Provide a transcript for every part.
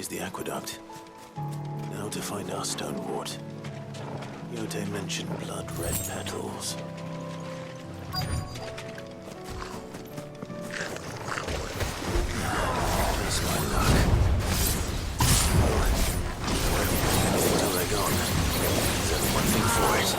Here's the aqueduct. Now to find our stonewort. Yote mentioned blood-red petals. That's my luck. Anything till they're gone. There's only one thing for it.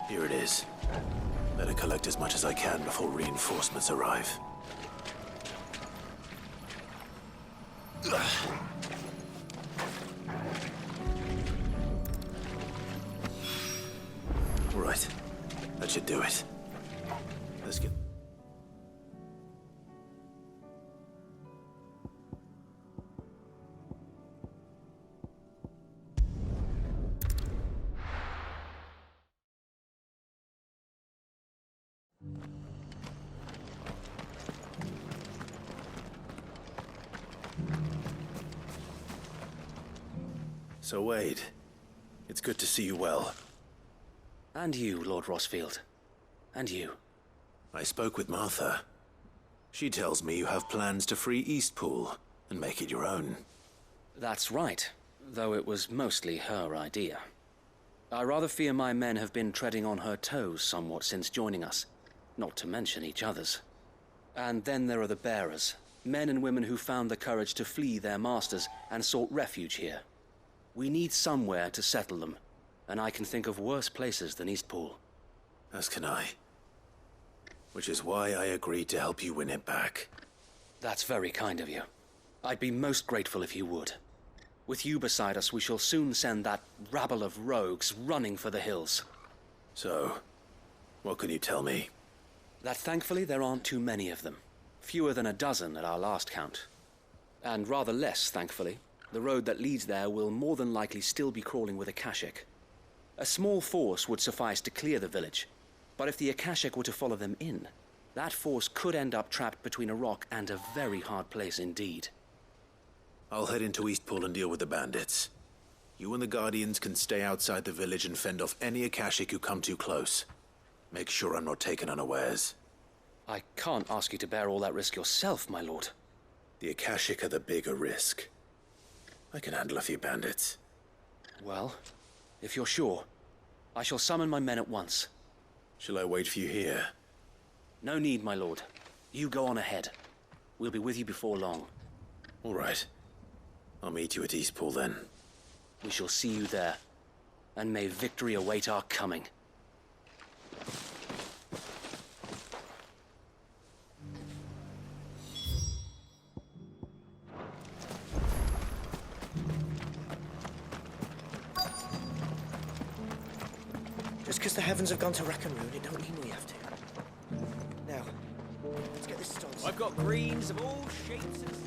Here it is. Better collect as much as I can before reinforcements arrive. Right. That should do it. Let's get... So, Wade, it's good to see you well. And you, Lord Rossfield. And you. I spoke with Martha. She tells me you have plans to free Eastpool and make it your own. That's right, though it was mostly her idea. I rather fear my men have been treading on her toes somewhat since joining us, not to mention each other's. And then there are the bearers, men and women who found the courage to flee their masters and sought refuge here. We need somewhere to settle them, and I can think of worse places than Eastpool. As can I. Which is why I agreed to help you win it back. That's very kind of you. I'd be most grateful if you would. With you beside us, we shall soon send that rabble of rogues running for the hills. So, what can you tell me? That thankfully there aren't too many of them. Fewer than a dozen at our last count. And rather less, thankfully. The road that leads there will more than likely still be crawling with Akashic. A small force would suffice to clear the village, but if the Akashic were to follow them in, that force could end up trapped between a rock and a very hard place indeed. I'll head into Eastpool and deal with the bandits. You and the Guardians can stay outside the village and fend off any Akashic who come too close. Make sure I'm not taken unawares. I can't ask you to bear all that risk yourself, my lord. The Akashic are the bigger risk. I can handle a few bandits. Well, if you're sure, I shall summon my men at once. Shall I wait for you here? No need, my lord. You go on ahead. We'll be with you before long. All right. I'll meet you at Eastpool then. We shall see you there, and may victory await our coming. the heavens have gone to rack and ruin, it don't mean we have to. Now, let's get this started. I've got greens of all shapes and sizes.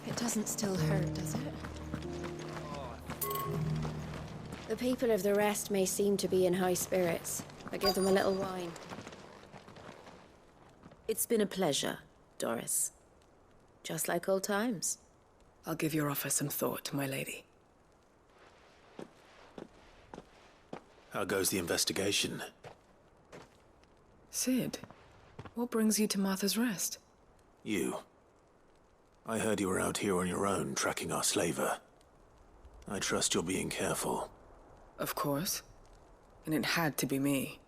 It doesn't still hurt, does it? The people of the rest may seem to be in high spirits. I give them a little wine. It's been a pleasure, Doris. Just like old times. I'll give your offer some thought, my lady. How goes the investigation? Sid, what brings you to Martha's Rest? You. I heard you were out here on your own, tracking our slaver. I trust you're being careful. Of course. And it had to be me.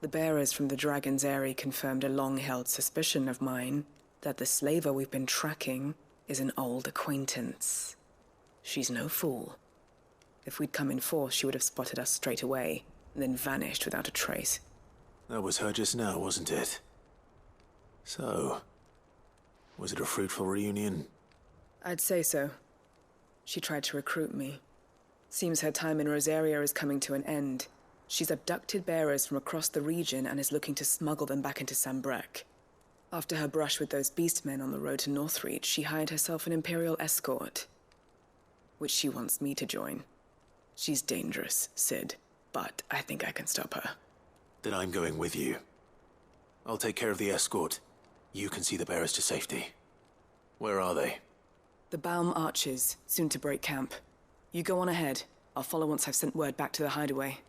The bearers from the Dragon's Eyrie confirmed a long-held suspicion of mine that the slaver we've been tracking is an old acquaintance. She's no fool. If we'd come in force, she would have spotted us straight away, and then vanished without a trace. That was her just now, wasn't it? So, was it a fruitful reunion? I'd say so. She tried to recruit me. Seems her time in Rosaria is coming to an end. She's abducted bearers from across the region and is looking to smuggle them back into Sambrek. After her brush with those beastmen on the road to Northreach, she hired herself an Imperial escort, which she wants me to join. She's dangerous, Sid, but I think I can stop her. Then I'm going with you. I'll take care of the escort. You can see the bearers to safety. Where are they? The Baum Archers, soon to break camp. You go on ahead. I'll follow once I've sent word back to the hideaway.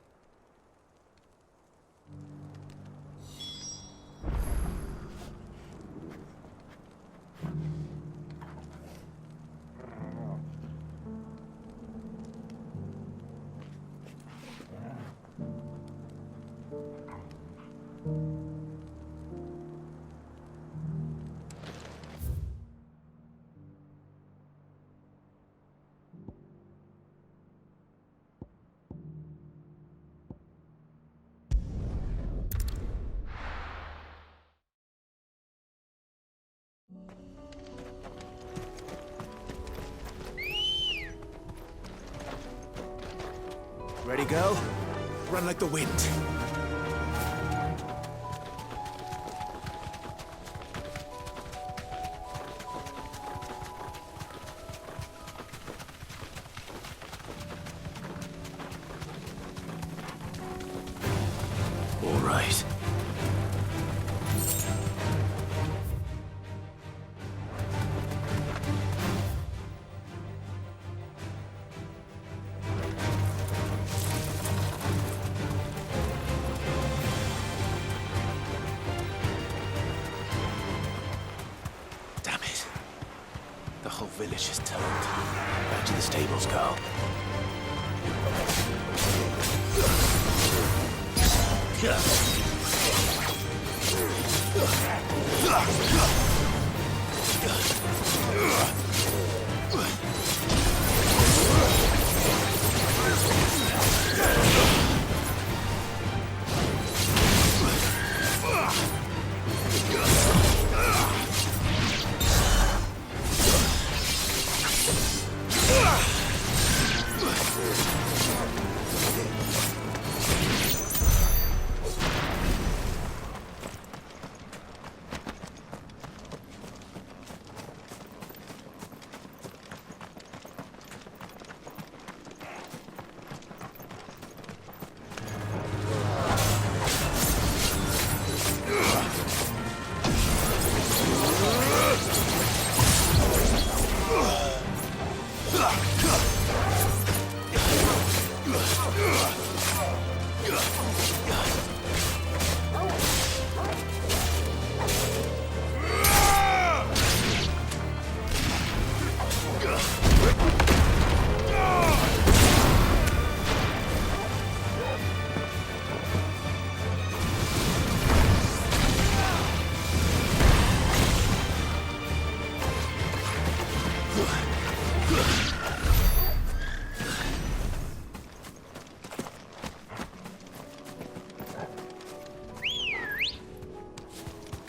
Ready, go? Run like the wind. All right. The whole village has turned. Back to the stables, girl.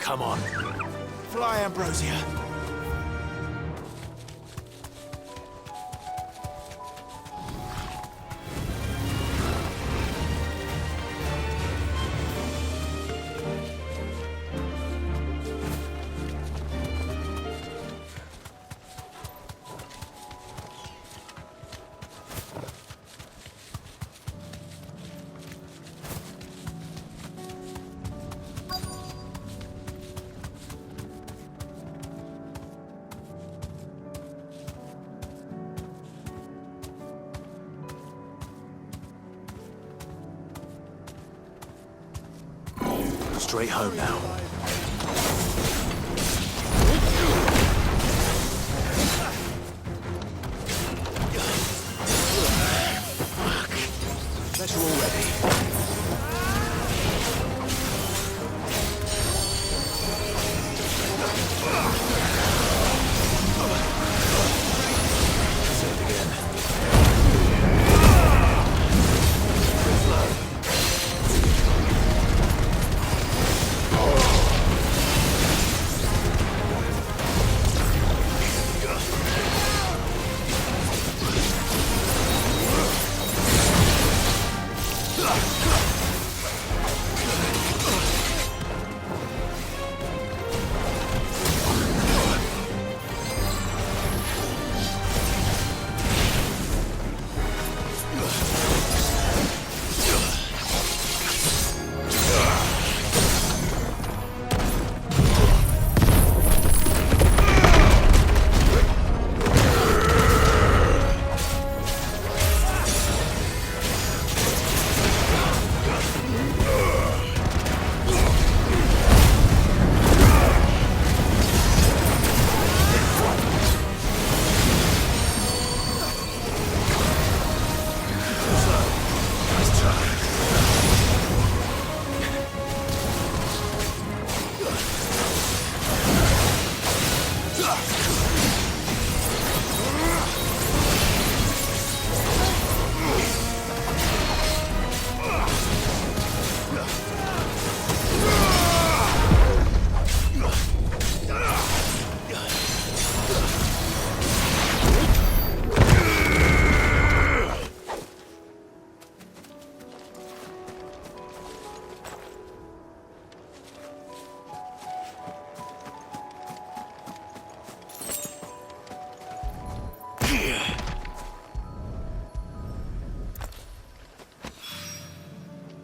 Come on. Fly, Ambrosia. Straight home now. Better already.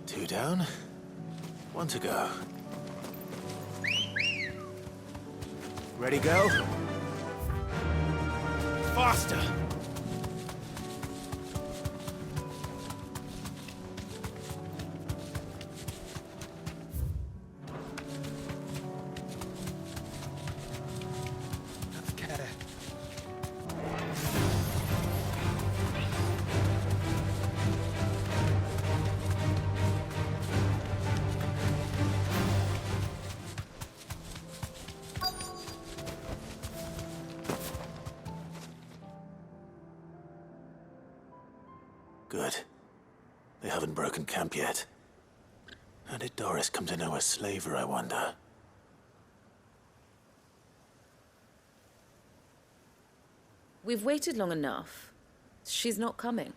Two down, one to go. Ready, go? Faster! Good. They haven't broken camp yet. How did Doris come to know a slaver, I wonder? We've waited long enough. She's not coming.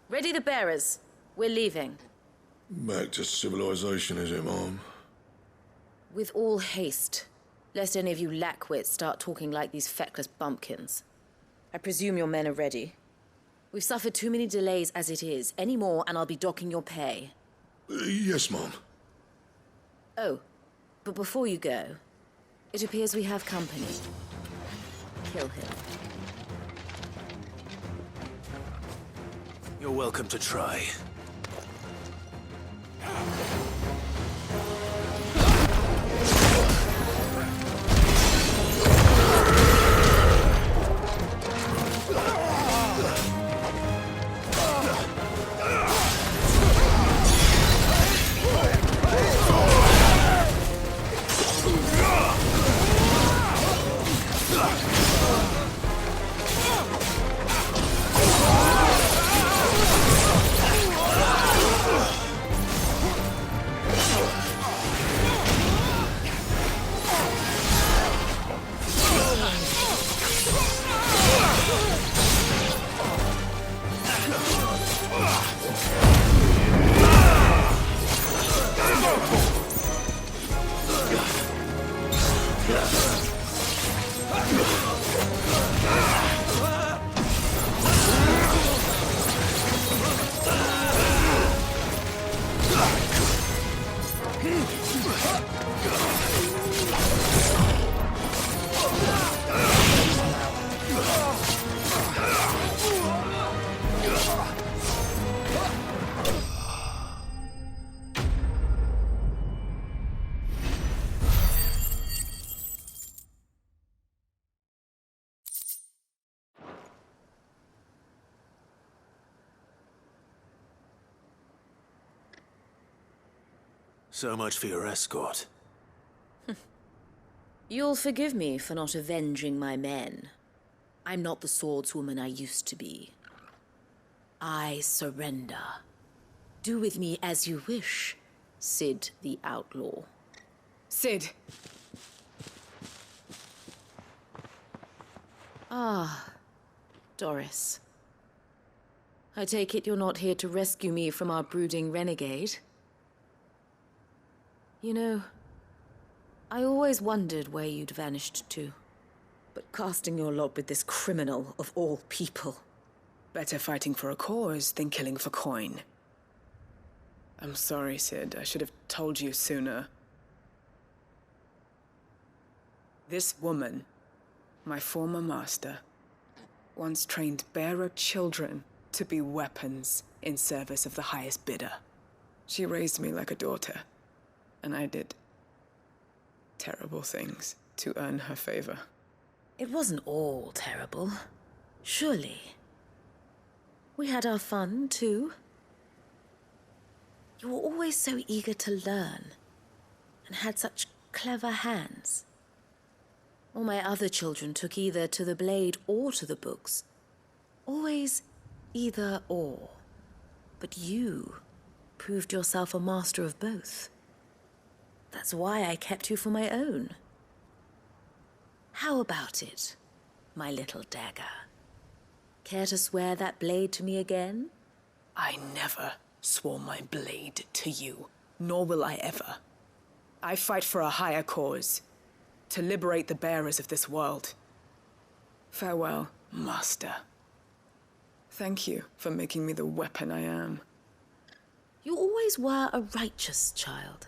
Ready the bearers. We're leaving. Back to civilization, is it, Mom? With all haste, lest any of you lackwits start talking like these feckless bumpkins. I presume your men are ready. We've suffered too many delays as it is. Any more, and I'll be docking your pay. Yes, Mom. Oh, but before you go, it appears we have company. Kill him. You're welcome to try. So much for your escort. You'll forgive me for not avenging my men. I'm not the swordswoman I used to be. I surrender. Do with me as you wish, Sid the Outlaw. Sid! Ah, Doris. I take it you're not here to rescue me from our brooding renegade? You know, I always wondered where you'd vanished to. But casting your lot with this criminal of all people... Better fighting for a cause than killing for coin. I'm sorry, Sid. I should have told you sooner. This woman, my former master, once trained bearer children to be weapons in service of the highest bidder. She raised me like a daughter, and I did terrible things to earn her favor. It wasn't all terrible, surely. We had our fun, too. You were always so eager to learn, and had such clever hands. All my other children took either to the blade or to the books. Always either or. But you proved yourself a master of both. That's why I kept you for my own. How about it, my little dagger? Care to swear that blade to me again? I never swore my blade to you, nor will I ever. I fight for a higher cause, to liberate the bearers of this world. Farewell, Master. Thank you for making me the weapon I am. You always were a righteous child.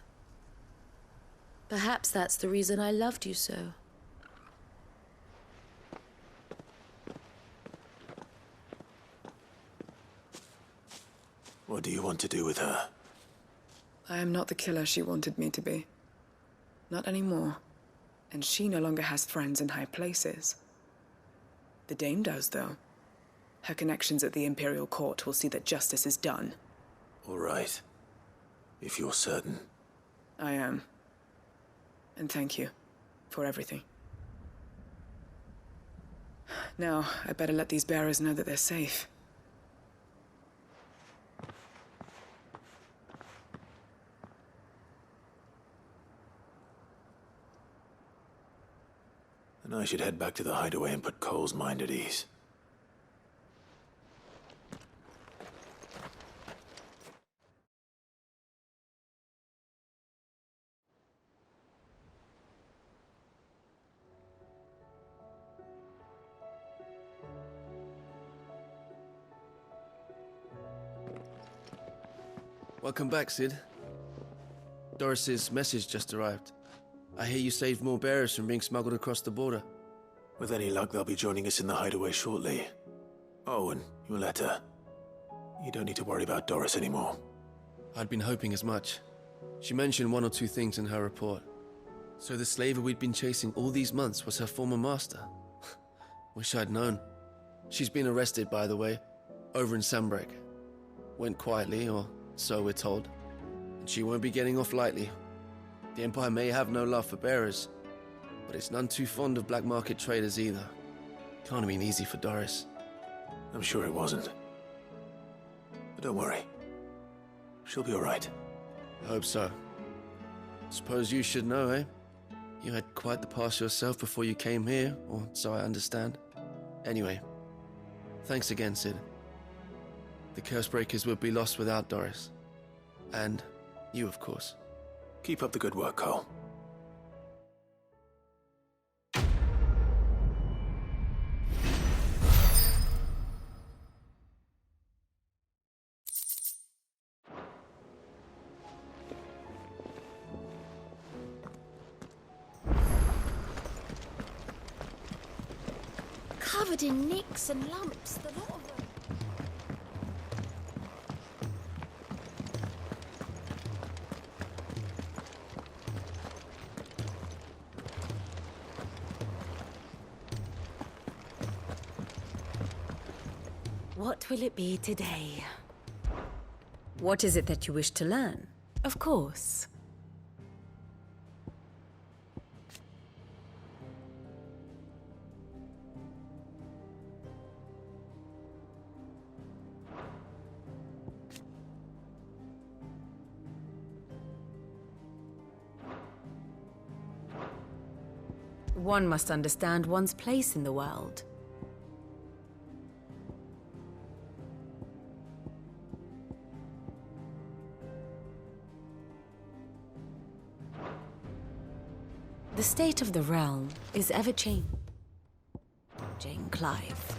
Perhaps that's the reason I loved you so. What do you want to do with her? I am not the killer she wanted me to be. Not anymore. And she no longer has friends in high places. The Dame does, though. Her connections at the Imperial Court will see that justice is done. All right. If you're certain. I am. And thank you for everything. Now, I better let these bearers know that they're safe. And I should head back to the hideaway and put Cole's mind at ease. Welcome back, Sid. Doris's message just arrived. I hear you saved more bearers from being smuggled across the border. With any luck, they'll be joining us in the hideaway shortly. Oh, and your letter. You don't need to worry about Doris anymore. I'd been hoping as much. She mentioned one or two things in her report. So the slaver we'd been chasing all these months was her former master. Wish I'd known. She's been arrested, by the way, over in Sambrek. Went quietly, or so we're told. And she won't be getting off lightly. The Empire may have no love for bearers, but it's none too fond of black market traders either. Can't have been easy for Doris. I'm sure it wasn't. But don't worry. She'll be all right. I hope so. Suppose you should know, eh? You had quite the past yourself before you came here, or so I understand. Anyway, thanks again, Sid. The Cursebreakers would be lost without Doris. And you, of course. Keep up the good work, Cole. covered in nicks and lumps, the lot of them. What will it be today? What is it that you wish to learn? Of course. One must understand one's place in the world. The state of the realm is ever-changing. Clive.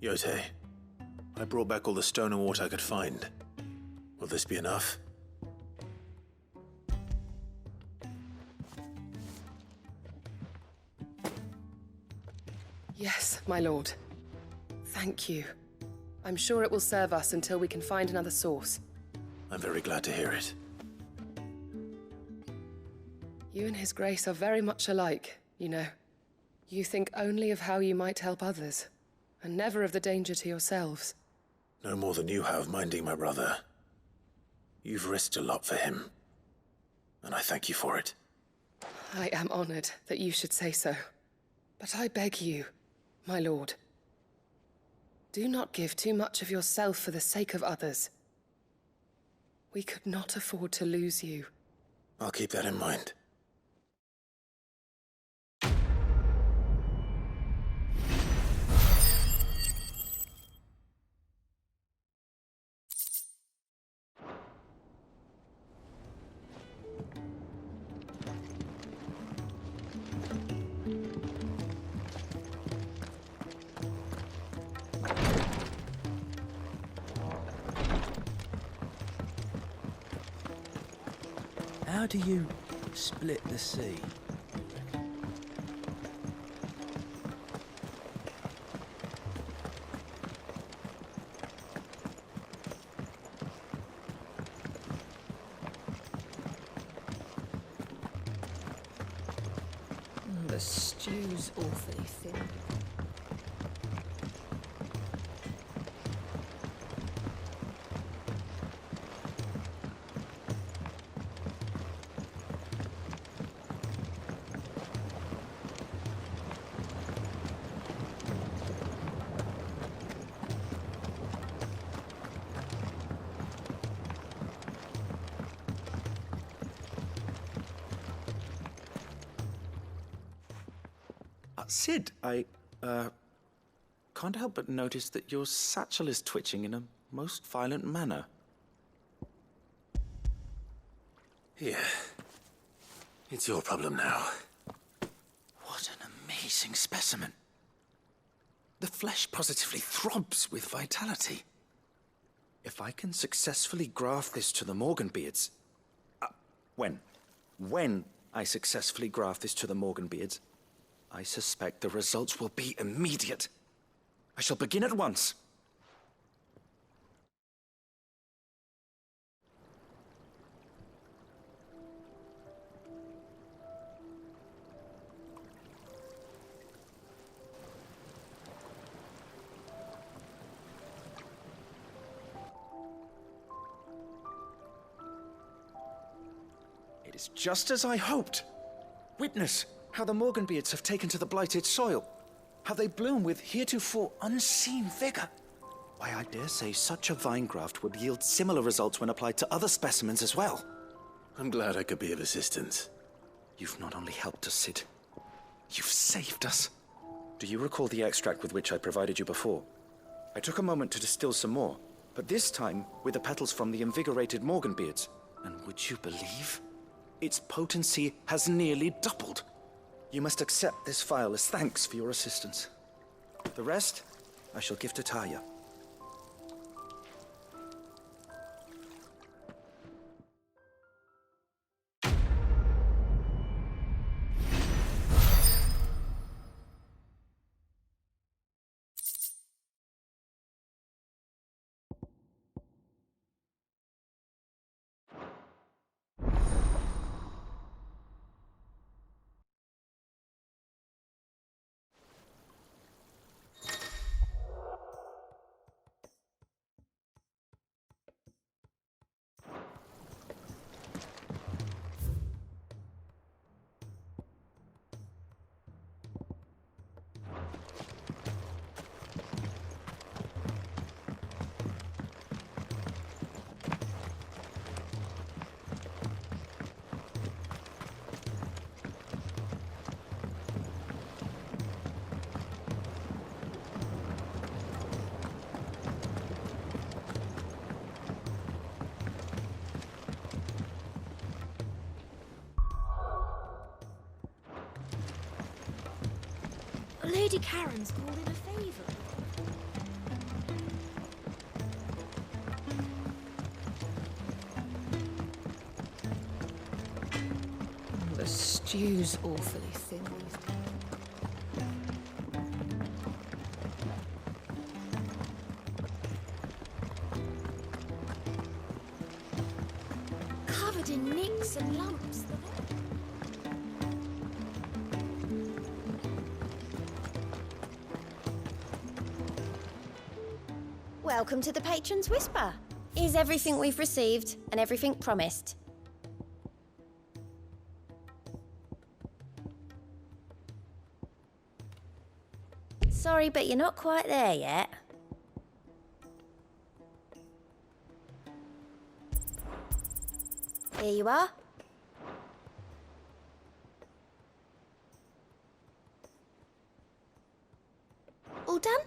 Yote, I brought back all the stone and water I could find. Will this be enough? Yes, my lord. Thank you. I'm sure it will serve us until we can find another source. I'm very glad to hear it. You and His Grace are very much alike, you know. You think only of how you might help others, and never of the danger to yourselves. No more than you have minding my brother. You've risked a lot for him, and I thank you for it. I am honored that you should say so. But I beg you, my lord, do not give too much of yourself for the sake of others. We could not afford to lose you. I'll keep that in mind. How do you split the sea? The stew's awfully thin. Sid, I can't help but notice that your satchel is twitching in a most violent manner. Here. It's your problem now. What an amazing specimen. The flesh positively throbs with vitality. If I can successfully graft this to the Morganbeards... When I successfully graft this to the Morganbeards, I suspect the results will be immediate. I shall begin at once. It is just as I hoped. Witness how the Morganbeards have taken to the blighted soil. How they bloom with heretofore unseen vigor. Why, I dare say such a vine graft would yield similar results when applied to other specimens as well. I'm glad I could be of assistance. You've not only helped us, Sid, you've saved us. Do you recall the extract with which I provided you before? I took a moment to distill some more, but this time with the petals from the invigorated Morganbeards. And would you believe? Its potency has nearly doubled. You must accept this file as thanks for your assistance. The rest, I shall give to Taya. Lady Karen's called in a favour. The stew's awfully thin. Covered in nicks and lumps. Welcome to the Patron's Whisper. Is everything we've received and everything promised? Sorry, but you're not quite there yet. Here you are. All done?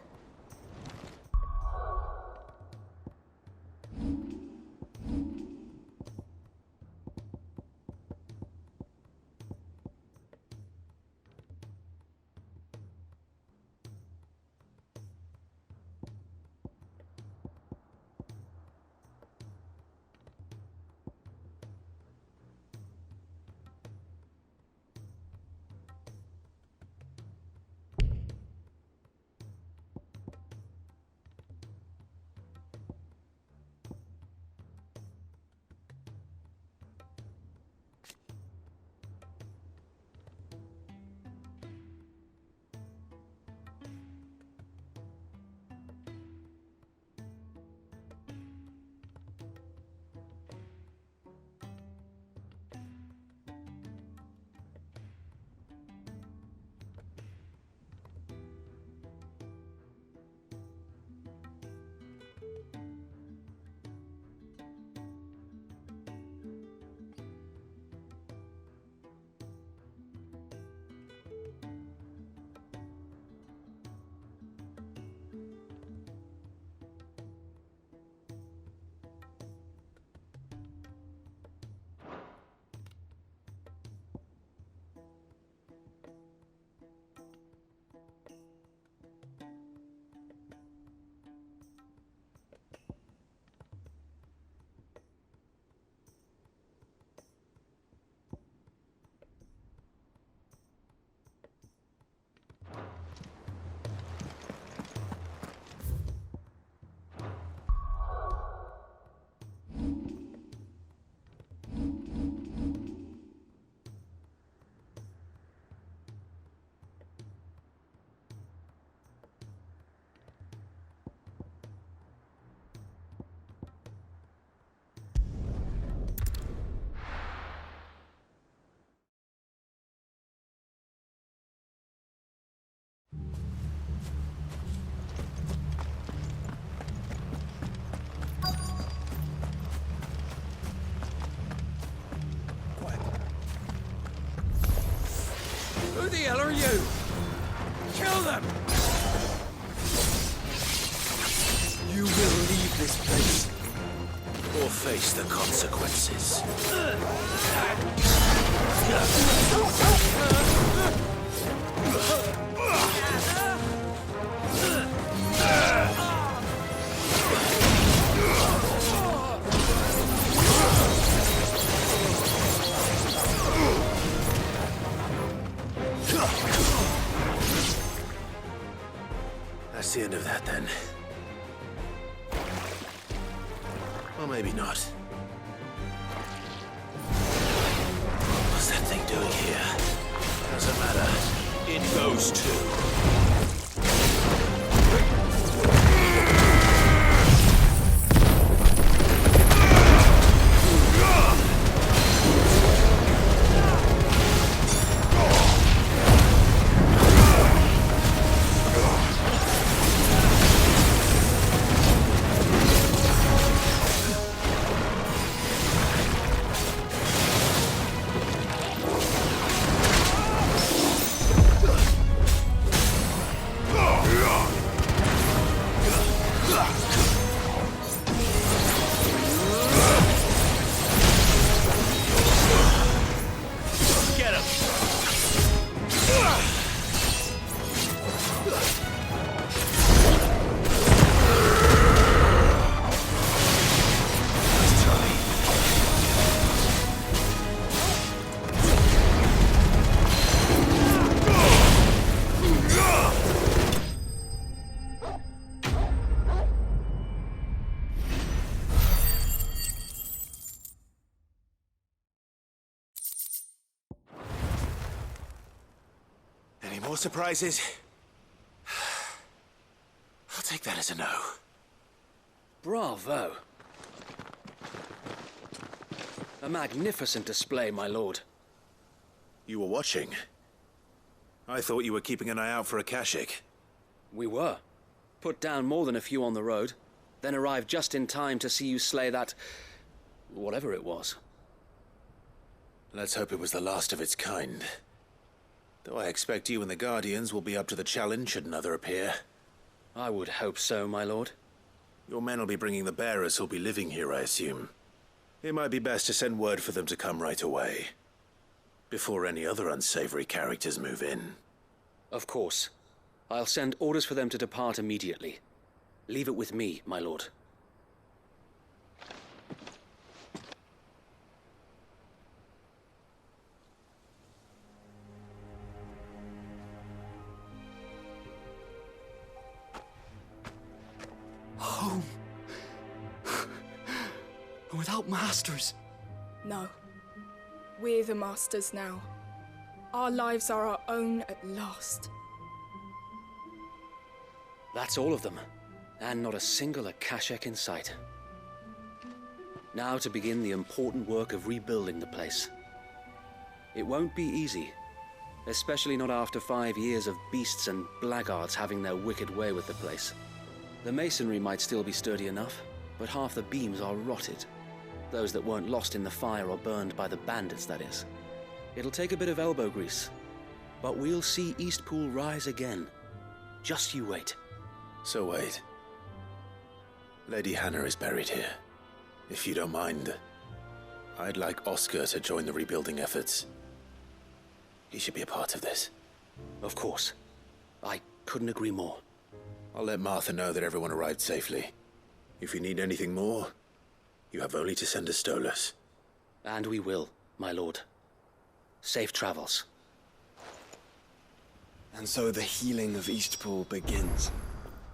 Who the hell are you? Kill them! You will leave this place. Or face the consequences. That's the end of that, then. Or maybe not. What's that thing doing here? Doesn't matter. It goes too. Any more surprises? I'll take that as a no. Bravo. A magnificent display, my lord. You were watching. I thought you were keeping an eye out for a Kashik. We were. Put down more than a few on the road, then arrived just in time to see you slay that... whatever it was. Let's hope it was the last of its kind. Though I expect you and the Guardians will be up to the challenge should another appear. I would hope so, my lord. Your men will be bringing the bearers who'll be living here, I assume. It might be best to send word for them to come right away, before any other unsavory characters move in. Of course. I'll send orders for them to depart immediately. Leave it with me, my lord. Home. Without masters. No. We're the masters now. Our lives are our own at last. That's all of them, and not a single Akashek in sight. Now to begin the important work of rebuilding the place. It won't be easy, especially not after 5 years of beasts and blackguards having their wicked way with the place. The masonry might still be sturdy enough, but half the beams are rotted. Those that weren't lost in the fire or burned by the bandits, that is. It'll take a bit of elbow grease, but we'll see Eastpool rise again. Just you wait. So wait. Lady Hannah is buried here. If you don't mind, I'd like Oscar to join the rebuilding efforts. He should be a part of this. Of course. I couldn't agree more. I'll let Martha know that everyone arrived safely. If you need anything more, you have only to send a Stolas. And we will, my lord. Safe travels. And so the healing of Eastpool begins.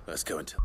Let's go into...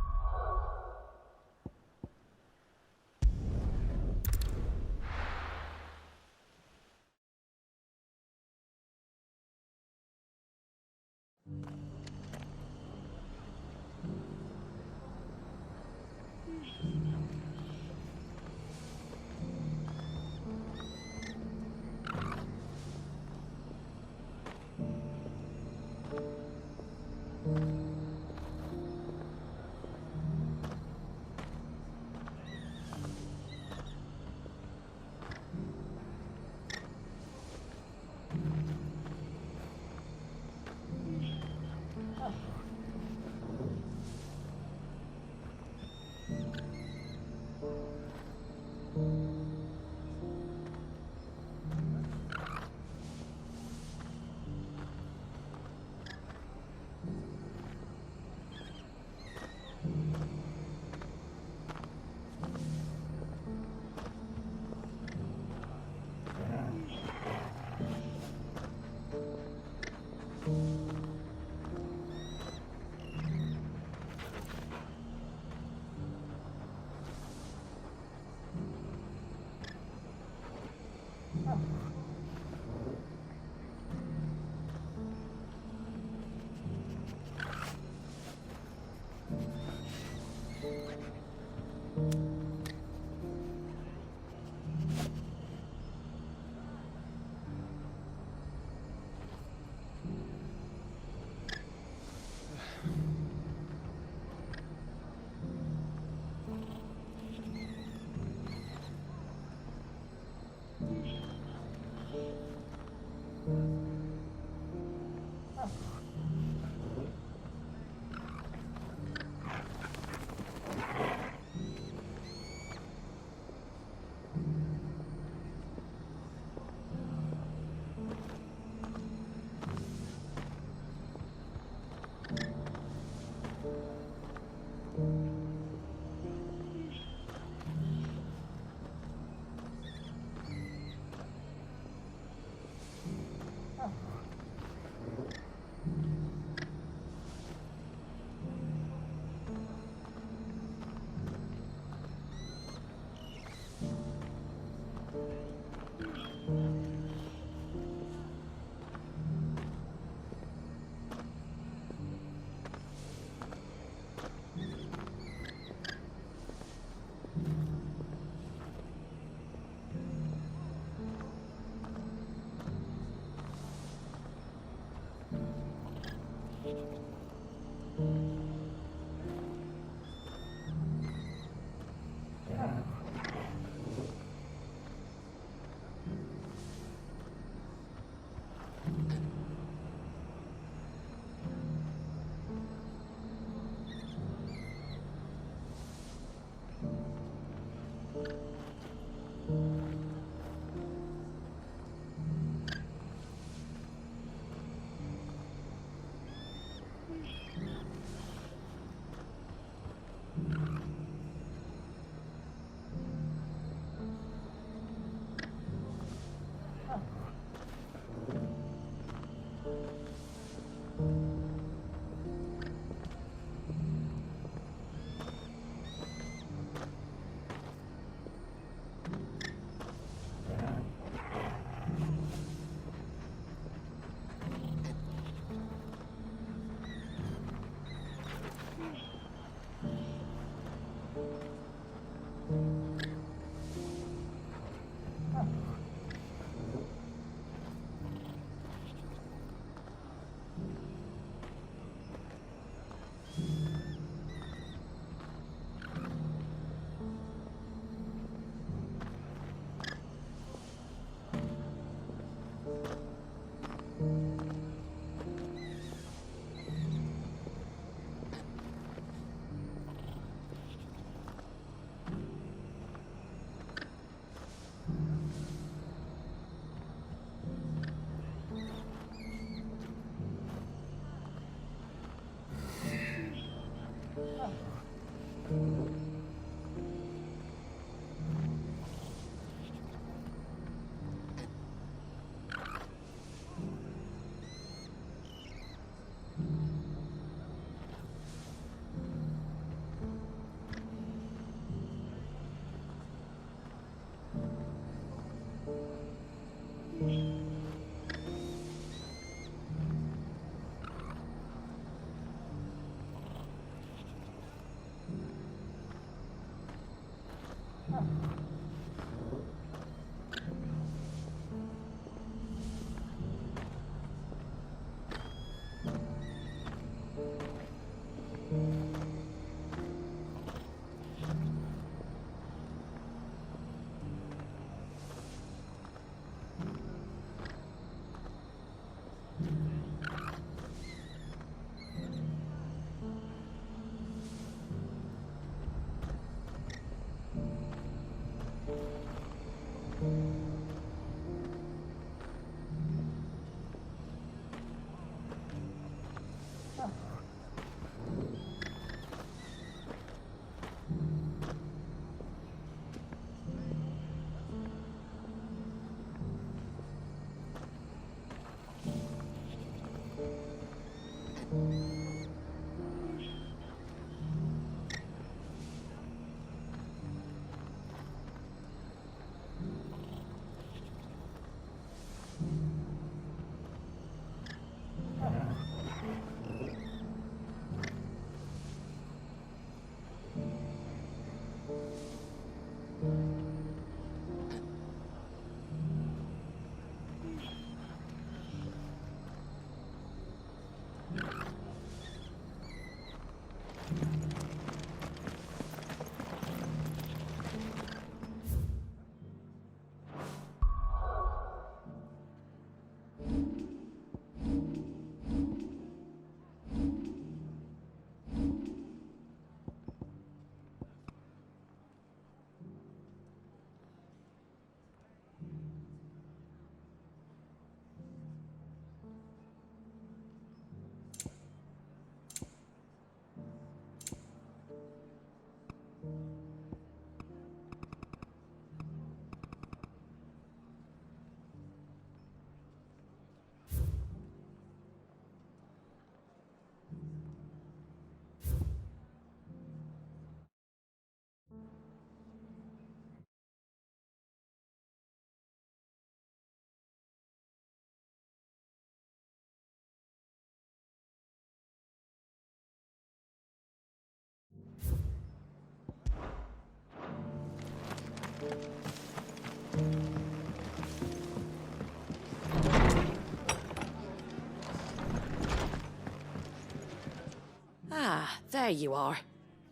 there you are.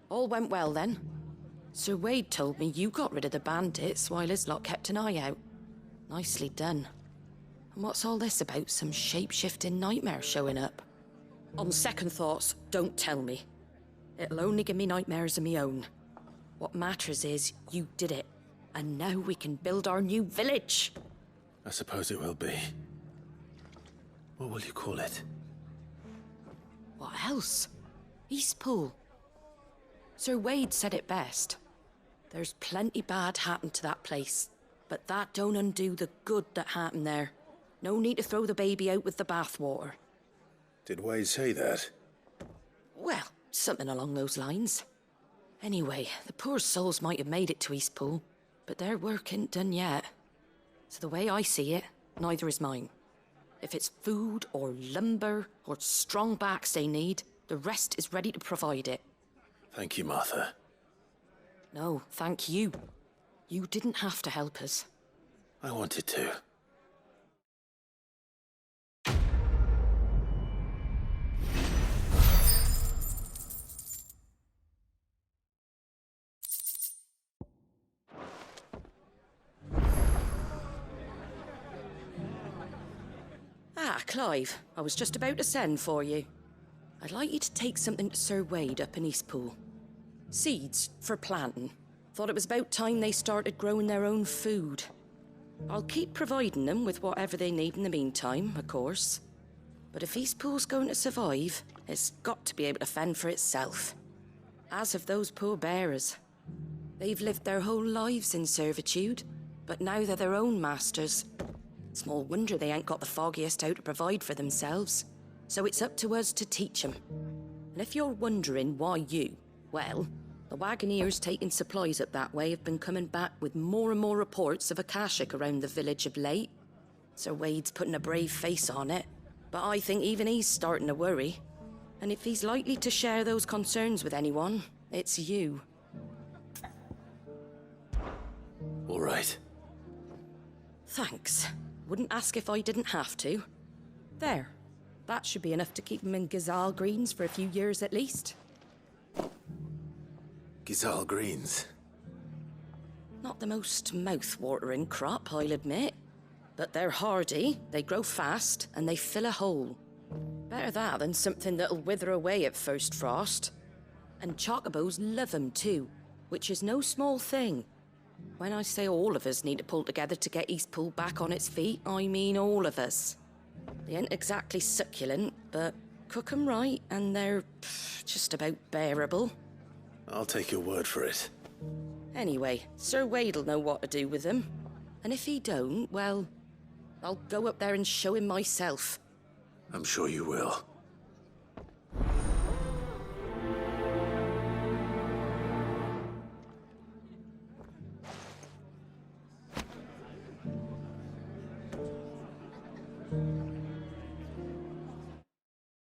All went well then. Sir Wade told me you got rid of the bandits while his lot kept an eye out. Nicely done. And what's all this about some shape-shifting nightmare showing up? On second thoughts, don't tell me. It'll only give me nightmares of me own. What matters is you did it. And now we can build our new village. I suppose it will be. What will you call it? What else? Eastpool. Sir Wade said it best. There's plenty bad happened to that place, but that don't undo the good that happened there. No need to throw the baby out with the bathwater. Did Wade say that? Well, something along those lines. Anyway, the poor souls might have made it to Eastpool, but their work ain't done yet. So the way I see it, neither is mine. If it's food or lumber or strong backs they need, the rest is ready to provide it. Thank you, Martha. No, thank you. You didn't have to help us. I wanted to. Ah, Clive, I was just about to send for you. I'd like you to take something to Sir Wade up in Eastpool. Seeds for planting. Thought it was about time they started growing their own food. I'll keep providing them with whatever they need in the meantime, of course. But if Eastpool's going to survive, it's got to be able to fend for itself. As have those poor bearers. They've lived their whole lives in servitude, but now they're their own masters. Small wonder they ain't got the foggiest how to provide for themselves. So it's up to us to teach them. And if you're wondering why you, well, the Wagoneers taking supplies up that way have been coming back with more and more reports of Akashic around the village of late. Sir Wade's putting a brave face on it, but I think even he's starting to worry. And if he's likely to share those concerns with anyone, it's you. All right. Thanks. Wouldn't ask if I didn't have to. There. That should be enough to keep him in Gazal Greens for a few years at least. Gazal Greens? Not the most mouth-watering crop, I'll admit. But they're hardy, they grow fast, and they fill a hole. Better that than something that'll wither away at first frost. And chocobos love 'em too, which is no small thing. When I say all of us need to pull together to get Eastpool back on its feet, I mean all of us. They ain't exactly succulent, but cook 'em right and they're just about bearable. I'll take your word for it. Anyway, Sir Wade'll know what to do with them. And if he don't, well, I'll go up there and show him myself. I'm sure you will.